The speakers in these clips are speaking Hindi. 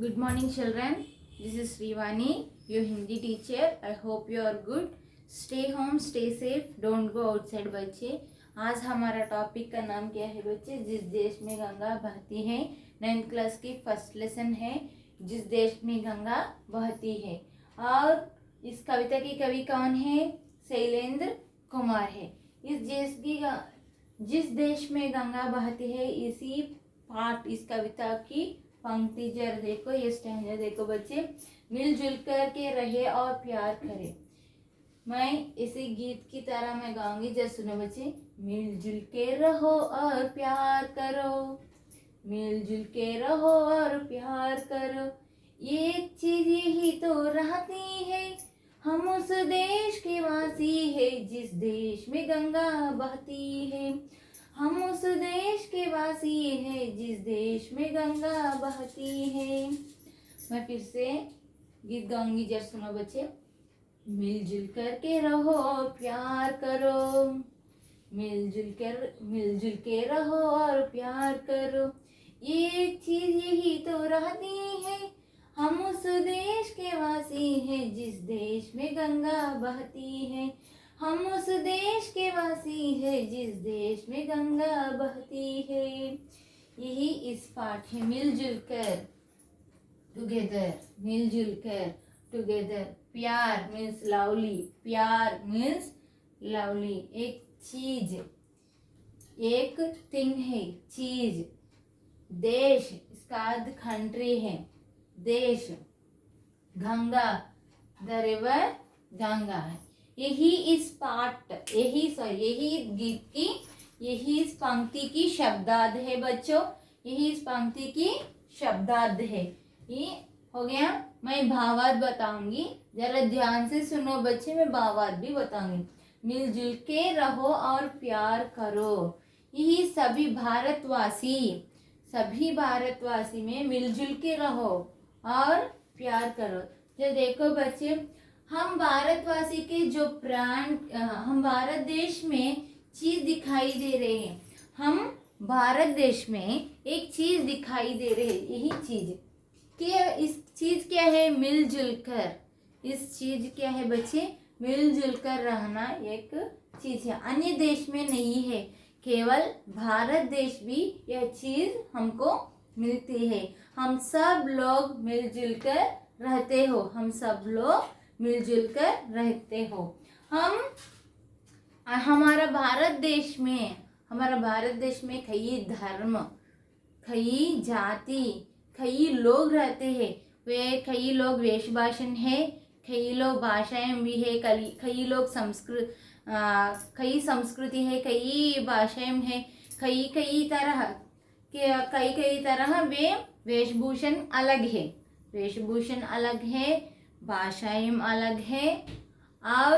Good morning, children. This is Srivani, your Hindi teacher. I hope you are good. Stay home, stay safe. Don't go outside, बच्चे. आज हमारा टॉपिक का नाम क्या है बच्चे? जिस देश में गंगा बहती है। 9th क्लास की फर्स्ट लेसन है, जिस देश में गंगा बहती है। और इस कविता की कवि कौन है? शैलेंद्र कुमार है। जिस देश में गंगा बहती है, इसी पाठ इस कविता की पंक्ति जर देखो, ये स्टैंजा देखो बच्चे। मिलजुल कर के रहे और प्यार करे। मैं इसी गीत की तरह मैं गाऊंगी, जरा सुनो बच्चे। मिलजुल के रहो और प्यार करो, मिलजुल के रहो और प्यार करो, एक चीज यही तो रहती है, हम उस देश के वासी है जिस देश में गंगा बहती है। हम उस देश के वासी है जिस देश में गंगा बहती है। मैं फिर से गीत गाऊंगी, जरा सुनो बच्चे। मिलजुल कर के रहो और प्यार करो, मिलजुल के रहो और प्यार करो, ये चीज यही तो रहती है, हम उस देश के वासी हैं जिस देश में गंगा बहती है। हम उस देश के वासी है जिस देश में गंगा बहती है। यही इस पाठ है। मिलजुल कर, टुगेदर, मिलजुल कर, टुगेदर। प्यार मीन्स लवली, प्यार मीन्स लवली। एक चीज, एक थिंग है, चीज। देश, इसका अर्थ कंट्री है, देश। गंगा, द रिवर गंगा है। यही इस पाठ, यही गीत की, यही इस पंक्ति की शब्दार्थ है बच्चों। यही इस पंक्ति की शब्दार्थ है। ये हो गया। मैं भावार्थ बताऊंगी, जरा ध्यान से सुनो बच्चे। मैं भावार्थ भी बताऊंगी। मिलजुल के रहो और प्यार करो, यही सभी भारतवासी में मिलजुल के रहो और प्यार करो। तो देखो बच्चे, हम भारतवासी के जो प्राण, हम भारत देश में चीज दिखाई दे रहे हैं। हम भारत देश में एक चीज दिखाई दे रहे हैं। यही चीज क्या? इस चीज क्या है? मिलजुल कर। इस चीज क्या है बच्चे? मिलजुल कर रहना एक चीज है, अन्य देश में नहीं है, केवल भारत देश भी यह चीज हमको मिलती है। हम सब लोग मिलजुल कर रहते हो, हम सब लोग मिलजुल कर रहते हो। हमारा भारत देश में कई धर्म, कई जाति, कई लोग रहते हैं। वे कई लोग वेशभाषण है, कई लोग भाषाएं भी है, कई लोग कई संस्कृति है, कई भाषाएं है, कई तरह वे वेशभूषण अलग है, भाषाएं अलग है। और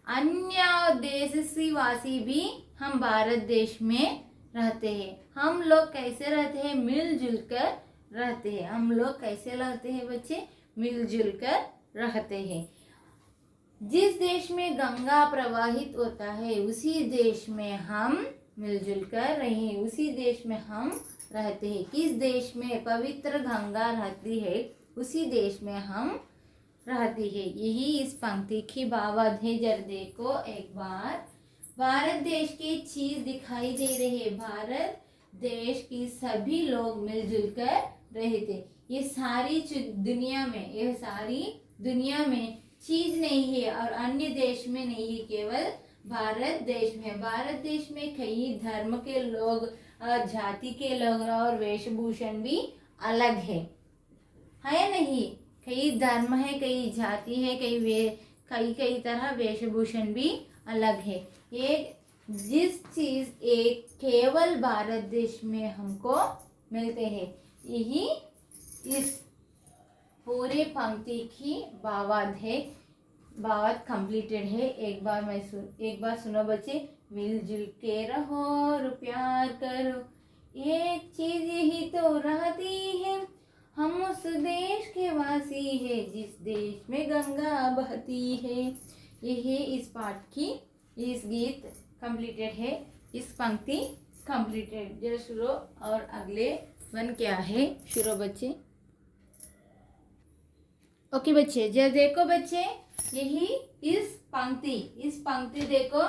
अन्य देश से वासी भी हम भारत देश में रहते हैं। हम लोग कैसे रहते हैं? मिलजुल कर रहते हैं। हम लोग कैसे रहते हैं बच्चे? मिलजुल कर रहते हैं। जिस देश में गंगा प्रवाहित होता है, उसी देश में हम मिलजुल कर रहे, उसी देश में हम रहते हैं। किस देश में पवित्र गंगा रहती है, उसी देश में हम रहती है। यही इस पंक्ति की भावार्थ है। जरा देखो एक बार। भारत देश की चीज दिखाई दे रही है, भारत देश की सभी लोग मिलजुल कर रहते। ये सारी दुनिया में चीज नहीं है और अन्य देश में नहीं है, केवल भारत देश में। भारत देश में कई धर्म के लोग और जाति के लोग और वेशभूषण भी अलग है नहीं? कई धर्म है, कई जाति है, कई तरह वेशभूषण भी अलग है। जिस चीज एक केवल भारत देश में हमको मिलते हैं। यही इस पूरे पंक्ति की भावार्थ है। भावार्थ कंप्लीटेड है। एक बार सुनो बच्चे। मिलजुल के रहो और प्यार करो, एक चीज यही तो रहती है, हम उस देश के वासी है जिस देश में गंगा बहती है। यही इस पाठ की, इस गीत कंप्लीटेड है, इस पंक्ति कंप्लीटेड। जरा शुरू और अगले वन क्या है? शुरू बच्चे। ओके बच्चे, जब देखो बच्चे, यही इस पंक्ति देखो।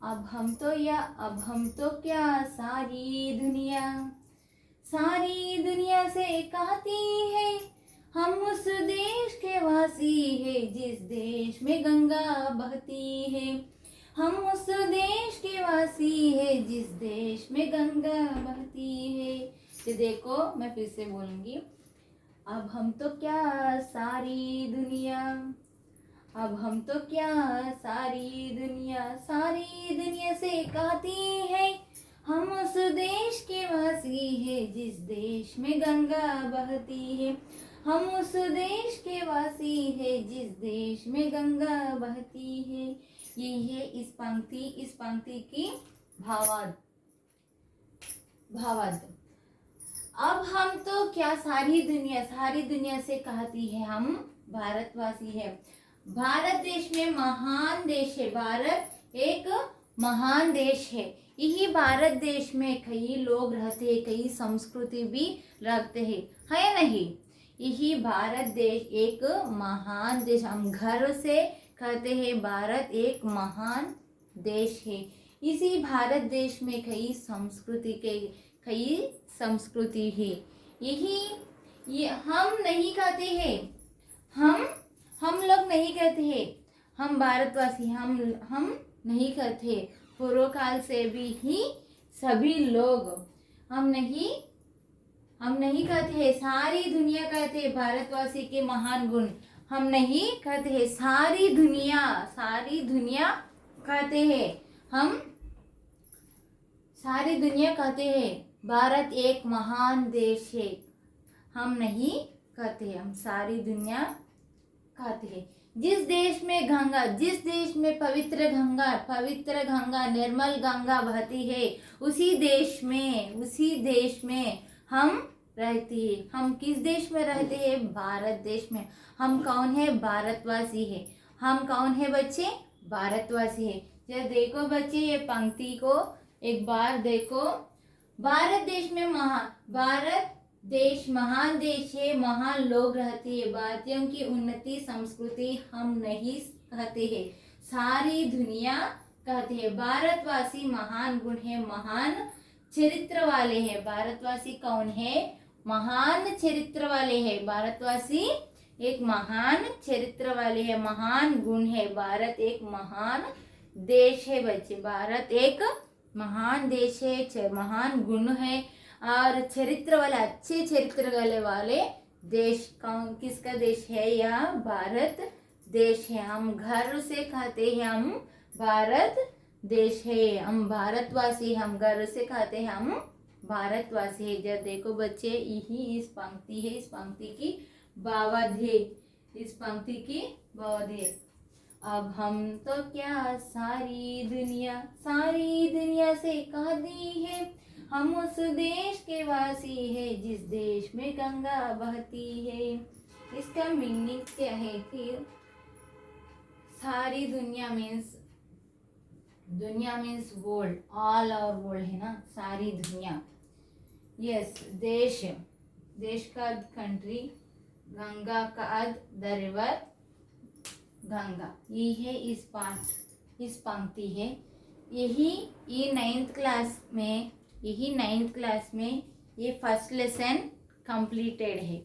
अब हम तो क्या सारी दुनिया से कहती है, हम उस देश के वासी है जिस देश में गंगा बहती है। हम उस देश के वासी है जिस देश में गंगा बहती है। तो देखो, मैं फिर से बोलूंगी। अब हम तो क्या सारी दुनिया से कहती है, हम उस देश के वासी है जिस देश में गंगा बहती है। हम उस देश के वासी है जिस देश में गंगा बहती है। ये है इस पंक्ति की भावार्थ। अब हम तो क्या सारी दुनिया से कहती है, हम भारतवासी है। भारत देश में महान देश है। भारत एक महान देश है। यही भारत देश में कई लोग रहते हैं, कई संस्कृति भी रखते हैं, है नहीं? यही भारत देश एक महान देश, हम गर्व से कहते हैं भारत एक महान देश है। इसी भारत देश में कई संस्कृति है। ये हम नहीं कहते हैं, हम लोग नहीं कहते हैं, हम भारतवासी हम नहीं कहते। पूर्व काल से भी ही सभी लोग हम नहीं कहते हैं। सारी दुनिया कहते हैं भारतवासी के महान गुण। हम नहीं कहते हैं, सारी दुनिया कहते हैं। हम सारी दुनिया कहते हैं भारत एक महान देश है। हम नहीं कहते हैं, हम सारी दुनिया कहते हैं। जिस देश में पवित्र गंगा निर्मल गंगा बहती है, उसी देश में हम रहते हैं। हम किस देश में रहते हैं? भारत देश में। हम कौन है? भारतवासी है। हम कौन है बच्चे? भारतवासी है। जब देखो बच्चे, ये पंक्ति को एक बार देखो। भारत देश महान देश है, महान लोग रहते हैं। भारतीयों की उन्नति संस्कृति हम नहीं कहते हैं, सारी दुनिया कहते हैं। भारतवासी महान गुण है, महान चरित्र वाले हैं। भारतवासी कौन है? महान चरित्र वाले हैं। भारतवासी एक महान चरित्र वाले हैं, महान गुण है। भारत एक महान देश है बच्चे। भारत एक महान देश है, महान गुण है और चरित्र वाले, अच्छे चरित्र वाले देश। कौन किसका देश है? यह भारत देश है। हम गर्व से कहते हैं हम भारत देश है, हम भारतवासी, हम गर्व से कहते हैं हम भारतवासी है। जब देखो बच्चे, यही इस पंक्ति की भावार्थ है। अब हम तो क्या सारी दुनिया से कहती है, हम उस देश के वासी है जिस देश में गंगा बहती है। इसका मीनिंग क्या है कि सारी दुनिया means world, all our world है ना, सारी दुनिया। यस, देश का कंट्री, गंगा का अर्थ द रिवर गंगा। ये है इस पंक्ति है। ये नाइन्थ क्लास में ये फर्स्ट लेसन कंप्लीटेड है।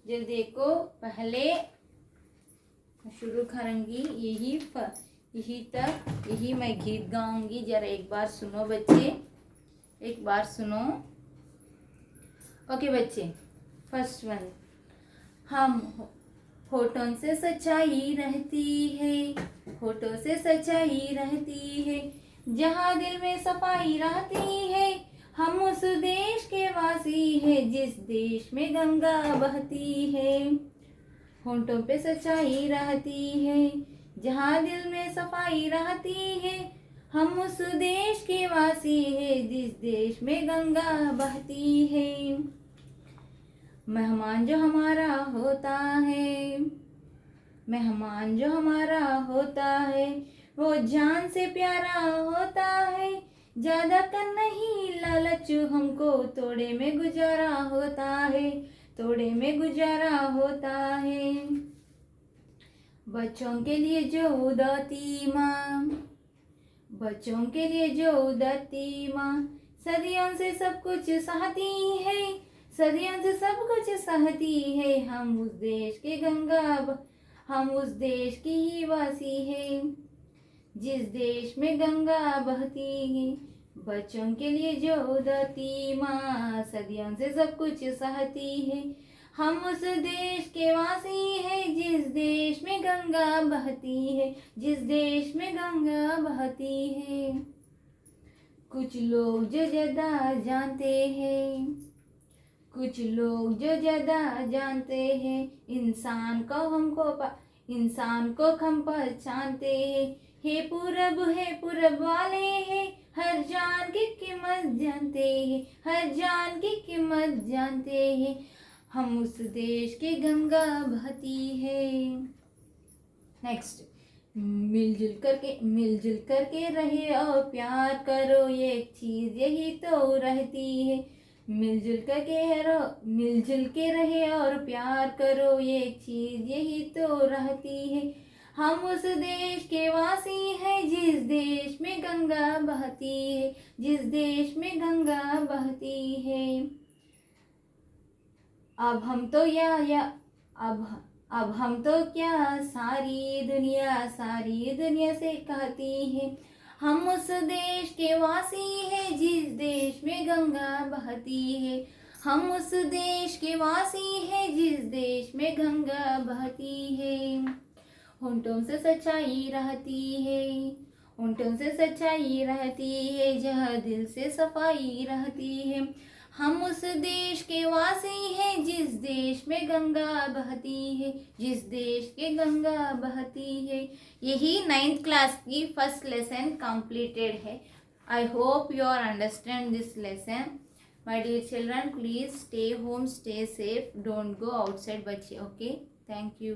जब देखो, पहले शुरू करूंगी यही मैं गीत गाऊंगी। जरा एक बार सुनो बच्चे, एक बार सुनो। ओके बच्चे, फर्स्ट वन। हम होठों से सच्चाई रहती है, जहाँ दिल में सफाई रहती है। हम उस देश के वासी है जिस देश में गंगा बहती है। होठों पे सच्चाई रहती है, जहाँ दिल में सफाई रहती है। हम उस देश के वासी है जिस देश में गंगा बहती है। मेहमान जो हमारा होता है, वो जान से प्यारा होता है। ज्यादा कर नहीं लालच, हमको थोड़े में गुजारा होता है। थोड़े में गुजारा होता है। बच्चों के लिए जो उदाती माँ, बच्चों के लिए जो उदाती माँ, सदियों से सब कुछ सहती है, सदियों से सब कुछ सहती है। हम उस देश के हम उस देश की ही वासी है, जिस देश में गंगा बहती है। बच्चों के लिए जो उदाती माँ, सदियों से सब कुछ सहती है। हम उस देश के वासी है, जिस देश में गंगा बहती है, जिस देश में गंगा बहती है। कुछ लोग जो ज्यादा जानते हैं, कुछ लोग जो ज्यादा जानते हैं, इंसान को हम पहचानते हैं। हे पूरब वाले हैं, हर जान की कीमत जानते हैं, हर जान की कीमत जानते हैं। हम उस देश की गंगा बहती है। नेक्स्ट, मिलजुल करके रहे और प्यार करो, ये चीज यही तो रहती है। मिलजुल के रहे और प्यार करो, ये चीज यही तो रहती है। हम उस देश के वासी हैं, जिस देश में गंगा बहती है, जिस देश में गंगा बहती है। अब हम तो अब हम तो क्या सारी दुनिया से कहती है। हम उस देश के वासी हैं, जिस देश में गंगा बहती है। हम उस देश के वासी हैं, जिस देश में गंगा बहती है। होंठों से सच्चाई रहती है, होंठों से सच्चाई रहती है, जहाँ दिल से सफाई रहती है। हम उस देश के वासी हैं, जिस देश में गंगा बहती है, जिस देश के गंगा बहती है। यही 9th क्लास की फर्स्ट लेसन कंप्लीटेड है। I hope you are understand this lesson. My dear children, please stay home, stay safe, don't go outside बच्चे। Okay, thank you.